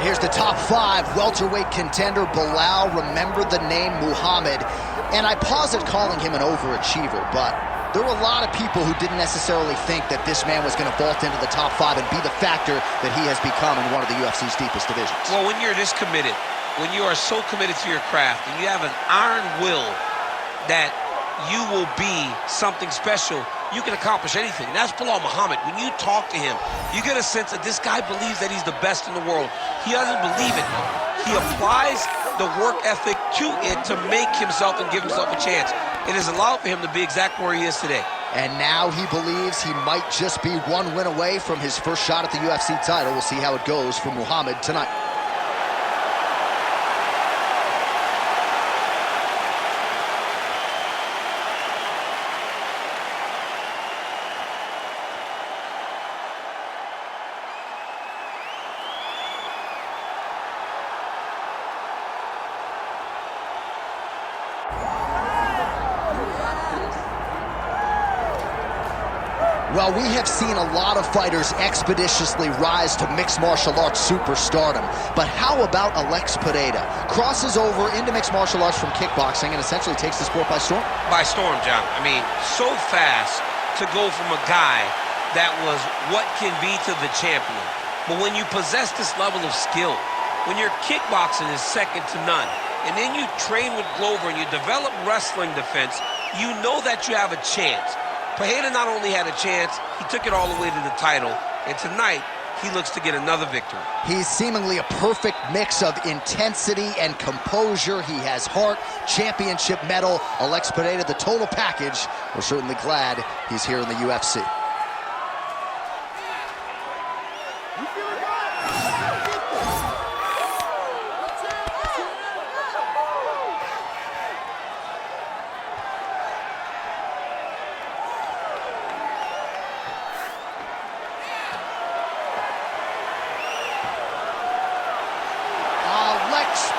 here's the top 5 welterweight contender, Belal. Remember the name Muhammad. And I posit calling him an overachiever, but there were a lot of people who didn't necessarily think that this man was going to vault into the top 5 and be the factor that he has become in one of the UFC's deepest divisions. Well, when you're this committed, when you are so committed to your craft, and you have an iron will that you will be something special, you can accomplish anything. That's Belal Muhammad. When you talk to him, you get a sense that this guy believes that he's the best in the world. He doesn't believe it. He applies the work ethic to it to make himself and give himself a chance. It has allowed for him to be exactly where he is today. And now he believes he might just be one win away from his first shot at the UFC title. We'll see how it goes for Muhammad tonight. Well, we have seen a lot of fighters expeditiously rise to mixed martial arts superstardom. But how about Alex Pereira? Crosses over into mixed martial arts from kickboxing and essentially takes the sport by storm? By storm, John. I mean, so fast to go from a guy that was what can be to the champion. But when you possess this level of skill, when your kickboxing is second to none, and then you train with Glover and you develop wrestling defense, you know that you have a chance. Pereira not only had a chance, he took it all the way to the title, and tonight, he looks to get another victory. He's seemingly a perfect mix of intensity and composure. He has heart, championship medal. Alex Pereira, the total package. We're certainly glad he's here in the UFC.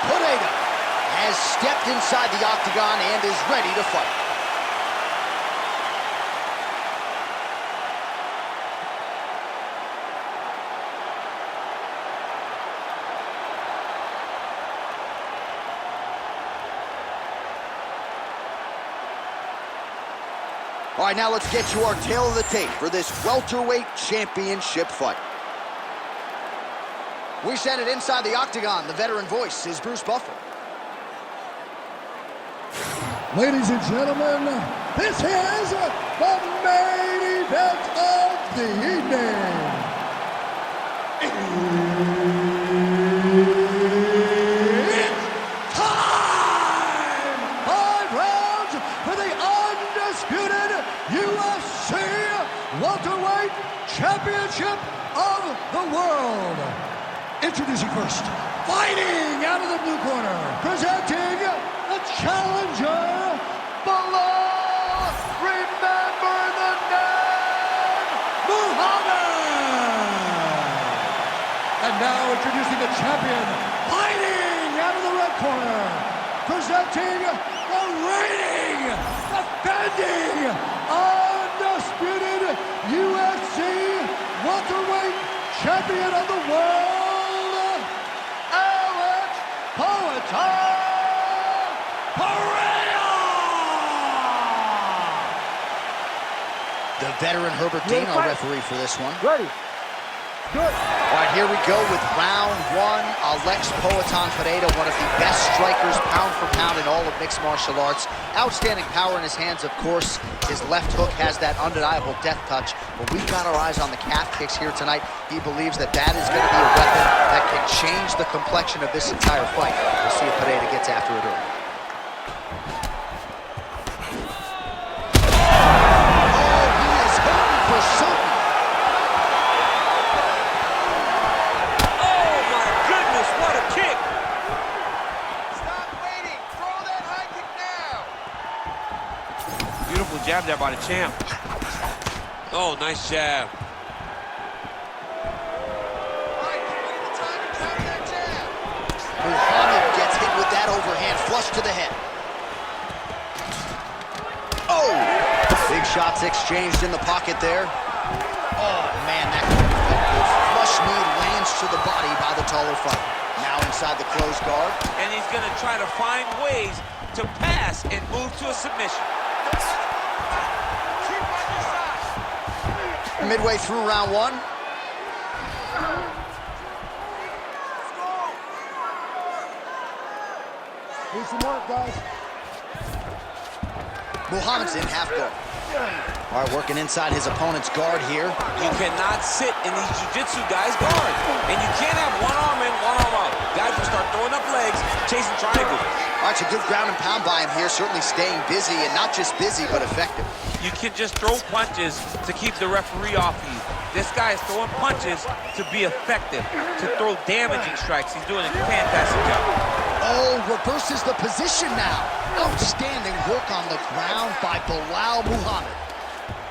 Pereira has stepped inside the octagon and is ready to fight. All right, now let's get you our tail of the tape for this welterweight championship fight. We send it inside the octagon. The veteran voice is Bruce Buffer. Ladies and gentlemen, this is the main event of the evening. It's time! 5 rounds for the undisputed UFC welterweight championship of the world. Introducing first, fighting out of the blue corner, presenting the challenger, Belal, remember the name, Muhammad! And now introducing the champion, fighting out of the red corner, presenting the reigning, defending, undisputed UFC welterweight champion of the world, Pereira! The veteran Herbert Dean, our referee for this one. Ready. Good. All right, here we go with round 1. Alex Pereira, one of the best strikers pound for pound in all of mixed martial arts. Outstanding power in his hands, of course. His left hook has that undeniable death touch. But we've got our eyes on the calf kicks here tonight. He believes that that is going to be a weapon that can change the complexion of this entire fight. We'll see if Pereira gets after it early. Oh, he is hurting for certain. Beautiful jab there by the champ. Oh, nice jab. Muhammad gets hit with that overhand flush to the head. Oh! Big shots exchanged in the pocket there. Oh, man, that flush knee lands punch to the body by the taller fighter. Now inside the closed guard. And he's going to try to find ways to pass and move to a submission. Midway through round one. Do some work, guys. Muhammad's in half guard. All right, working inside his opponent's guard here. You cannot sit in these jiu-jitsu guys' guard. And you can't have one arm in, one arm out. Guys will start throwing up legs, chasing triangles. All right, it's a good ground and pound by him here, certainly staying busy, and not just busy, but effective. You can just throw punches to keep the referee off of you. This guy is throwing punches to be effective, to throw damaging strikes. He's doing a fantastic job. Oh, reverses the position now. Outstanding work on the ground by Belal Muhammad.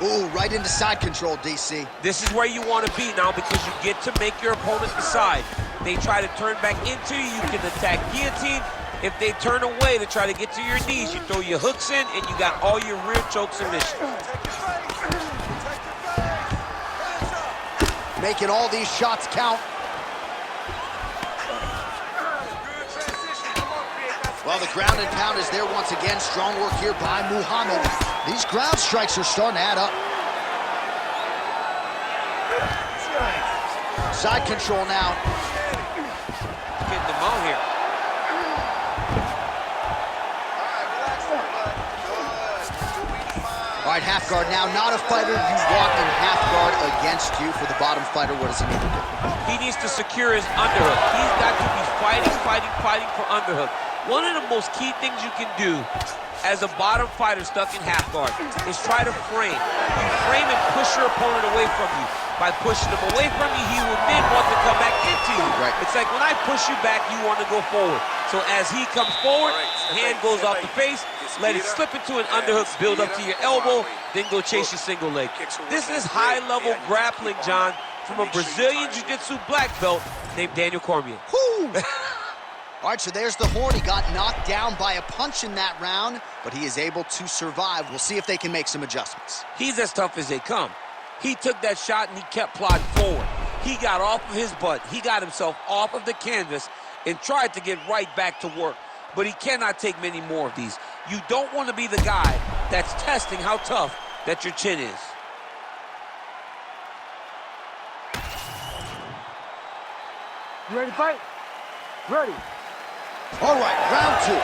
Ooh, right into side control, DC. This is where you want to be now because you get to make your opponent decide. They try to turn back into you, you can attack guillotine. If they turn away to try to get to your knees, you throw your hooks in and you got all your rear choke submissions. Making all these shots count. Well, the ground and pound is there once again. Strong work here by Muhammad. These ground strikes are starting to add up. Side control now. Getting them out here. All right, half guard now. Not a fighter you want in half guard against you. For the bottom fighter, what does he need to do? He needs to secure his underhook. He's got to be fighting for underhook. One of the most key things you can do as a bottom fighter stuck in half guard is try to frame. You frame and push your opponent away from you. By pushing him away from you, he will then want to come back into you. Right. It's like when I push you back, you want to go forward. So as he comes forward, hand goes off the face, let it slip into an underhook, build up to your elbow, then go chase your single leg. This is high-level grappling, John, from a Brazilian Jiu-Jitsu black belt named Daniel Cormier. Woo! All right, so there's the horn. He got knocked down by a punch in that round, but he is able to survive. We'll see if they can make some adjustments. He's as tough as they come. He took that shot and he kept plodding forward. He got off of his butt. He got himself off of the canvas and tried to get right back to work. But he cannot take many more of these. You don't want to be the guy that's testing how tough that your chin is. You ready to fight? Ready. All right, round two.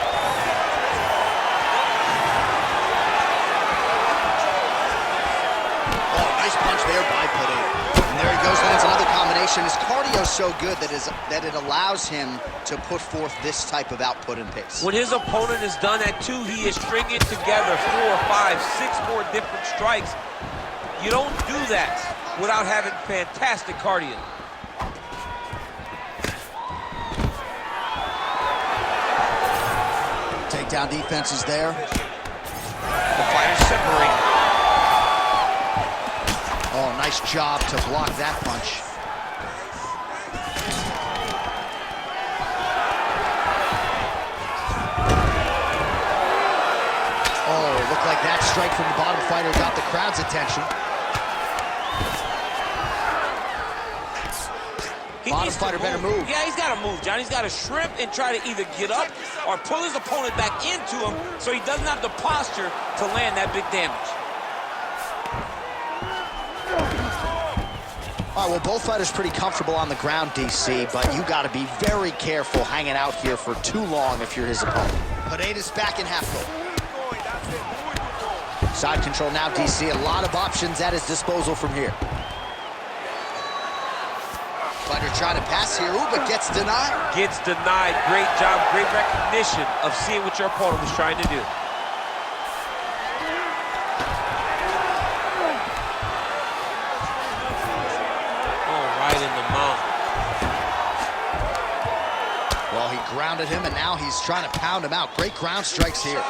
Oh, nice punch there by Pereira. And there he goes, lands another combination. His cardio's so good that it allows him to put forth this type of output and pace. When his opponent is done at 2, he is stringing together 4, 5, 6 more different strikes. You don't do that without having fantastic cardio. Takedown defense is there. The fighters separate. Oh, nice job to block that punch. Oh, looked like that strike from the bottom fighter got the crowd's attention. Bottom fighter better move. Yeah, he's got to move, John. He's got to shrimp and try to either get up or pull his opponent back into him so he doesn't have the posture to land that big damage. All right, well, both fighters pretty comfortable on the ground, DC, but you got to be very careful hanging out here for too long if you're his opponent. Pereira's back in half guard. Side control now, DC. A lot of options at his disposal from here. Fighter trying to pass here, ooh, but gets denied. Gets denied. Great job, great recognition of seeing what your opponent was trying to do. Oh, right in the mouth. Well, he grounded him, and now he's trying to pound him out. Great ground strikes here.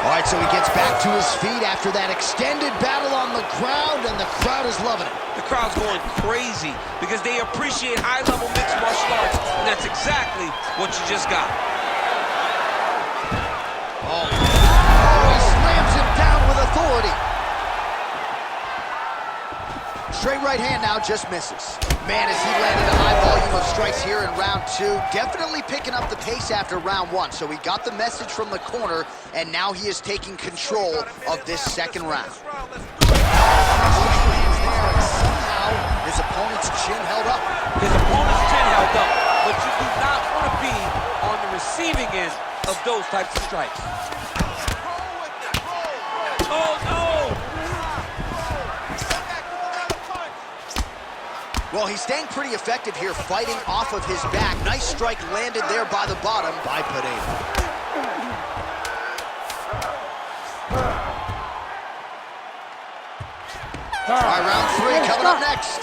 All right, so he gets back to his feet after that extended battle on the ground, and the crowd is loving it. The crowd's going crazy because they appreciate high-level mixed martial arts, and that's exactly what you just got. Oh, he authority. Straight right hand now, just misses. Man, as he landed a high volume of strikes here in round 2, definitely picking up the pace after round 1. So he got the message from the corner, and now he is taking control of this second round. Somehow, his opponent's chin held up. His opponent's chin held up, but you do not want to be on the receiving end of those types of strikes. Oh, no! Well, he's staying pretty effective here, fighting off of his back. Nice strike landed there by the bottom by Pereira. All right, round 3 coming up next.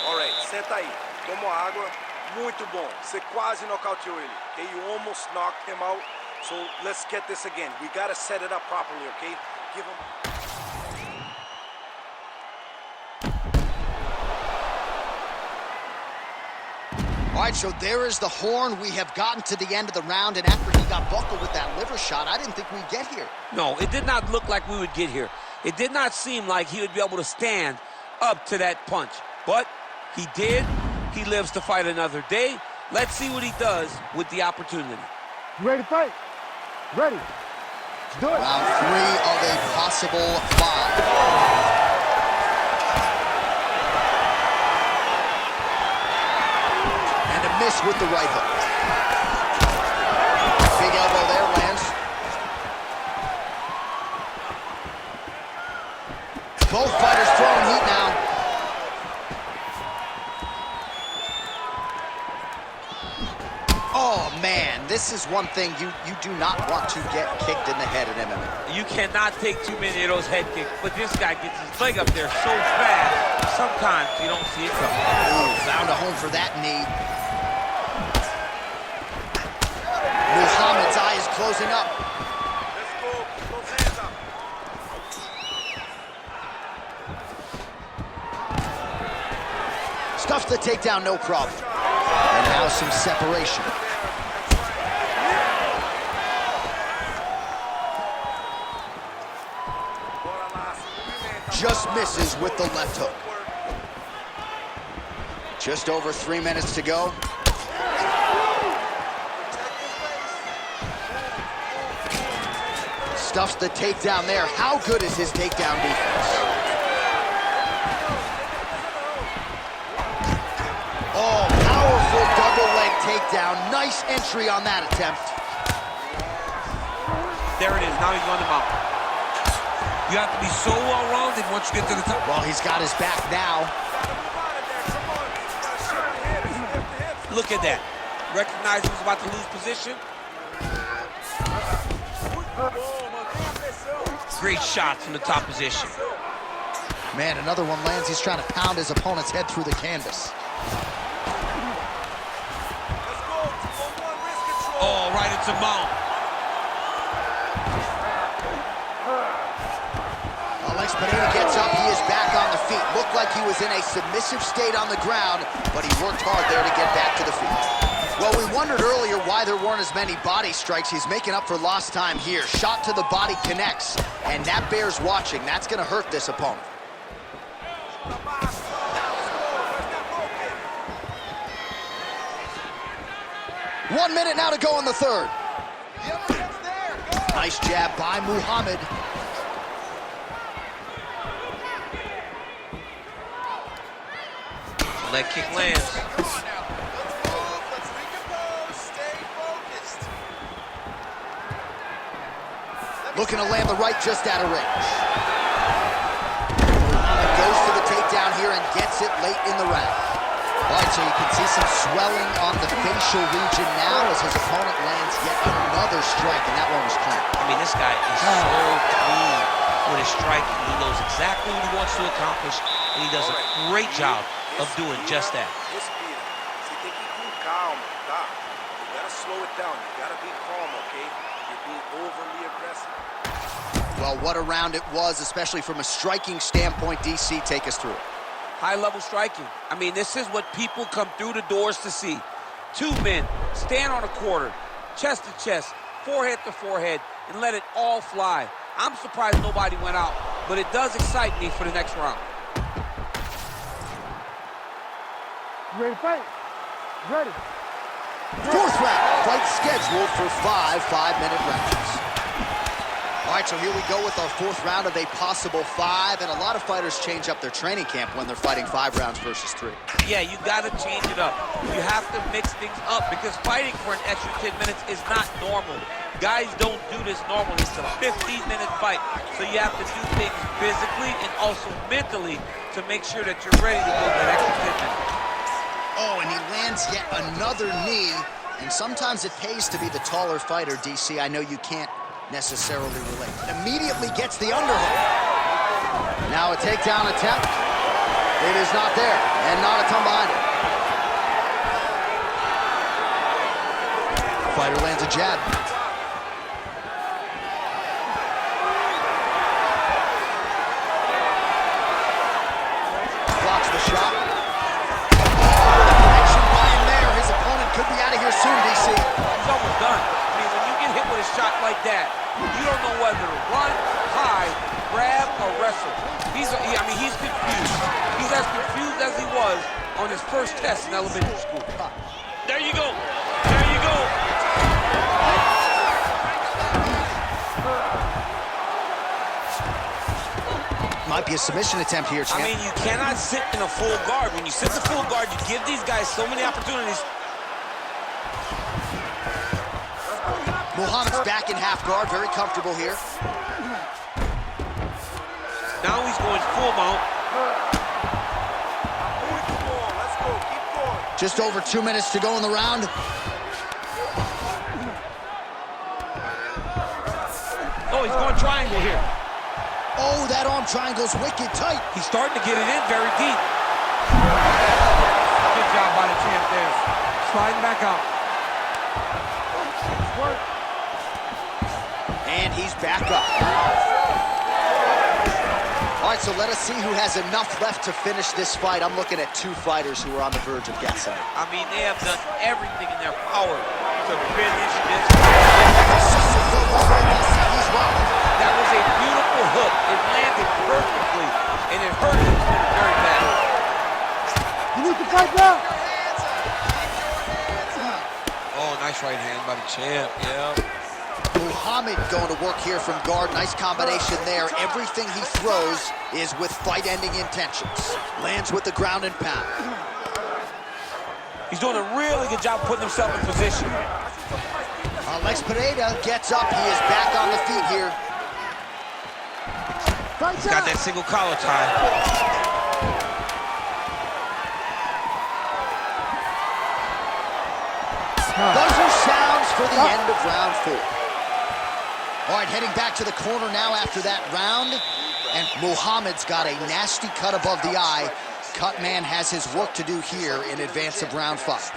All right, senta aí. Tomou água. Muito bom. Você quase nocauteou ele. Okay, you almost knocked him out. So let's get this again. We got to set it up properly, okay? Give him... All right, so there is the horn. We have gotten to the end of the round, and after he got buckled with that liver shot, I didn't think we'd get here. No, it did not look like we would get here. It did not seem like he would be able to stand up to that punch. But he did. He lives to fight another day. Let's see what he does with the opportunity. You ready to fight? Ready. Let's do it. Round 3 of a possible 5. Miss with the right hook. Big elbow there, lands. Both fighters throwing heat now. Oh, man, this is one thing you do not want to get kicked in the head in MMA. You cannot take too many of those head kicks, but this guy gets his leg up there so fast, sometimes you don't see it coming. Ooh, found a home for that knee. Muhammad's eye is closing up. Let's go. Those hands up. Stuffs the takedown, no problem. And now some separation. Just misses with the left hook. Just over 3 minutes to go. Stuffs the takedown there. How good is his takedown defense? Oh, powerful double leg takedown. Nice entry on that attempt. There it is. Now he's on the mountain. You have to be so well-rounded once you get to the top. Well, he's got his back now. Look at that. Recognized he was about to lose position. Great shots from the top position. Man, another one lands. He's trying to pound his opponent's head through the canvas. Oh, right into mount. Alex Pereira gets up. He is back on the feet. Looked like he was in a submissive state on the ground, but he worked hard there to get back to the feet. Well, we wondered earlier why there weren't as many body strikes. He's making up for lost time here. Shot to the body connects, and that bears watching. That's going to hurt this opponent. One minute now to go in the third. Nice jab by Muhammad. Leg kick lands. Looking to land the right just out of range. Muhammad goes to the takedown here and gets it late in the round. All right, so you can see some swelling on the facial region now as his opponent lands yet another strike, and that one was clean. I mean, this guy is so clean with his striking. He knows exactly what he wants to accomplish, and he does a great job of doing just that. Respira. Você tem que ir com calma, tá? You gotta slow it down. You gotta be calm, okay? You're being overly aggressive. Well, what a round it was, especially from a striking standpoint. DC, take us through it. High-level striking. I mean, this is what people come through the doors to see. Two men stand on a quarter, chest to chest, forehead to forehead, and let it all fly. I'm surprised nobody went out, but it does excite me for the next round. You ready to fight? Ready. Fourth round, fight scheduled for 5 5-minute rounds. All right, so here we go with our fourth round of a possible 5, and a lot of fighters change up their training camp when they're fighting 5 rounds versus 3. Yeah, you gotta change it up. You have to mix things up because fighting for an extra 10 minutes is not normal. Guys don't do this normally. It's a 15-minute fight, so you have to do things physically and also mentally to make sure that you're ready to go that extra 10 minutes. Oh, and he lands yet another knee, and sometimes it pays to be the taller fighter, DC. I know you can't necessarily relate. Immediately gets the underhook. Now a takedown attempt. It is not there, and not a ton behind it. Fighter lands a jab. Blocks the shot. Connection by him there. His opponent could be out of here soon, DC. He's almost done. I mean, when you get hit with a shot like that, you don't know whether to run, hide, grab, or wrestle. He's confused. He's as confused as he was on his first test in elementary school. There you go. There you go. Might be a submission attempt here, champ. I mean, you cannot sit in a full guard. When you sit in a full guard, you give these guys so many opportunities. Muhammad's back in half guard, very comfortable here. Now he's going full mount. Let's go, keep going. Just over 2 minutes to go in the round. Oh, he's going triangle here. Oh, that arm triangle's wicked tight. He's starting to get it in very deep. Good job by the champ there. Sliding back out. And he's back up. All right, so let us see who has enough left to finish this fight. I'm looking at 2 fighters who are on the verge of gassing out. I mean, they have done everything in their power to finish this. He's rocking. That was a beautiful hook. It landed perfectly, and it hurt him very bad. You need to fight now. Oh, nice right hand by the champ, yeah. Muhammad going to work here from guard. Nice combination there. Everything he throws is with fight-ending intentions. Lands with the ground and pound. He's doing a really good job putting himself in position. Alex Pereira gets up. He is back on the feet here. He's got that single collar tie. Buzzer sounds for the end of round 4. All right, heading back to the corner now after that round. And Muhammad's got a nasty cut above the eye. Cut man has his work to do here in advance of round 5.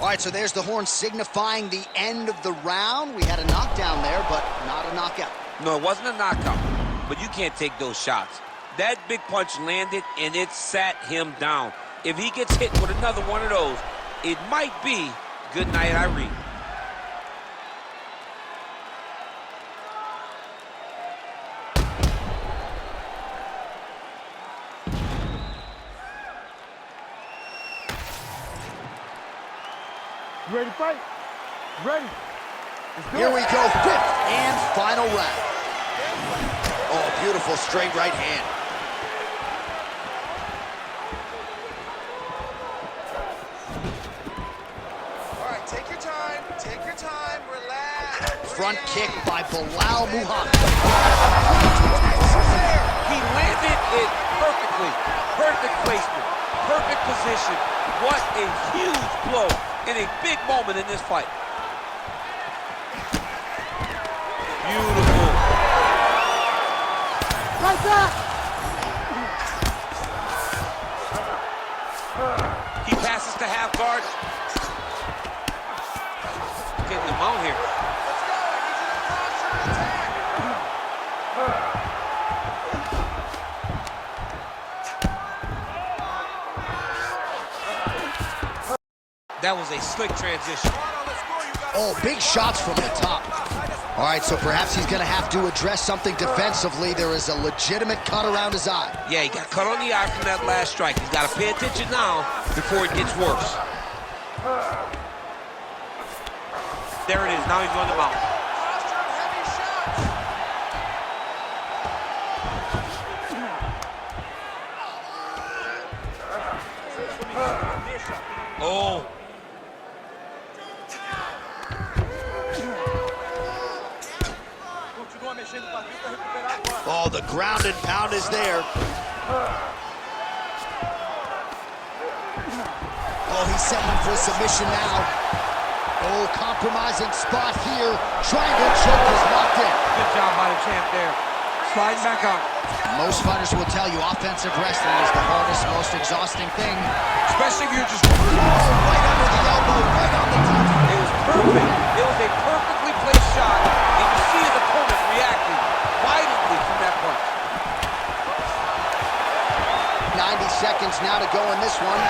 All right, so there's the horn signifying the end of the round. We had a knockdown there, but not a knockout. No, it wasn't a knockout, but you can't take those shots. That big punch landed, and it sat him down. If he gets hit with another one of those, it might be good night, Irene. You ready to fight? Ready. Here we go, 5th and final round. Oh, beautiful straight right hand. All right, take your time, relax. Front kick by Belal Muhammad. He landed it perfectly. Perfect placement, perfect position. What a huge blow in a big moment in this fight. Beautiful. Like that. He passes to half guard. Getting the mount here. That was a slick transition. Oh, Oh, big shots from the top. All right, so perhaps he's going to have to address something defensively. There is a legitimate cut around his eye. Yeah, he got cut on the eye from that last strike. He's got to pay attention now before it gets worse. There it is. Now he's on the mount. Oh. Oh, the ground and pound is there. Oh, he's setting up for a submission now. Oh, compromising spot here. Triangle choke is locked in. Good job by the champ there. Sliding back out. Most fighters will tell you offensive wrestling is the hardest, most exhausting thing. Especially if you're just... Oh, right under the elbow, right on the top. It was perfect. It was a perfectly placed shot, and you see his opponent reacting violently from that punch. 90 seconds now to go in this one.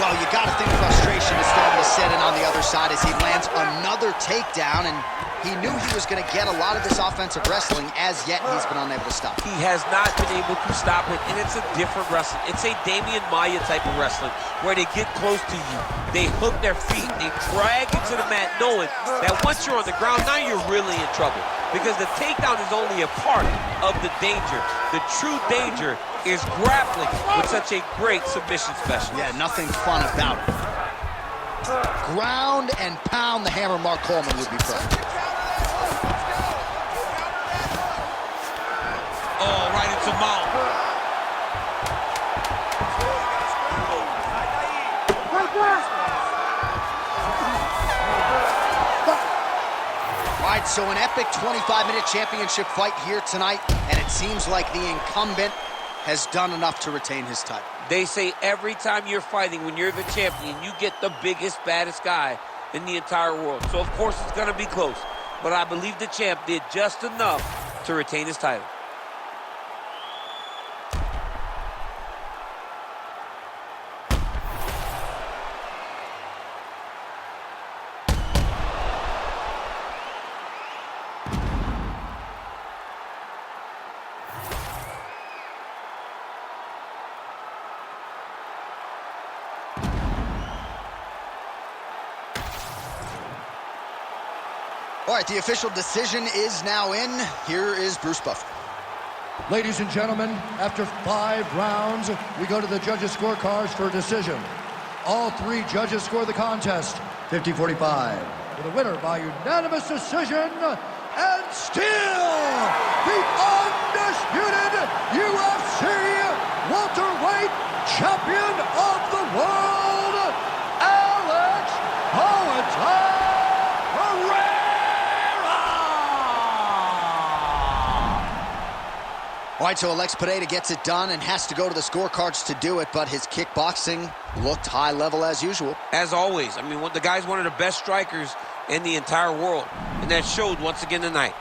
Well, you got to think frustration is starting to set in on the other side as he lands another takedown, and he knew he was going to get a lot of this offensive wrestling. As yet, he's been unable to stop. He has not been able to stop it, and it's a different wrestling. It's a Damian Maia type of wrestling where they get close to you, they hook their feet, they drag you to the mat knowing that once you're on the ground, now you're really in trouble because the takedown is only a part of the danger. The true danger is grappling with such a great submission specialist. Yeah, nothing fun about it. Ground and pound, the hammer Mark Coleman would be proud. Oh, right into mount. All right, so an epic 25-minute championship fight here tonight, and it seems like the incumbent has done enough to retain his title. They say every time you're fighting, when you're the champion, you get the biggest, baddest guy in the entire world. So, of course, it's going to be close. But I believe the champ did just enough to retain his title. All right, the official decision is now in. Here is Bruce Buffer. Ladies and gentlemen, after 5 rounds, we go to the judges' scorecards for a decision. All 3 judges score the contest 50-45. With a winner by unanimous decision, and still the undisputed UFC welterweight champion of the world, Alex Pereira. All right, so Alex Pereira gets it done and has to go to the scorecards to do it, but his kickboxing looked high level as usual. As always, I mean, the guy's one of the best strikers in the entire world, and that showed once again tonight.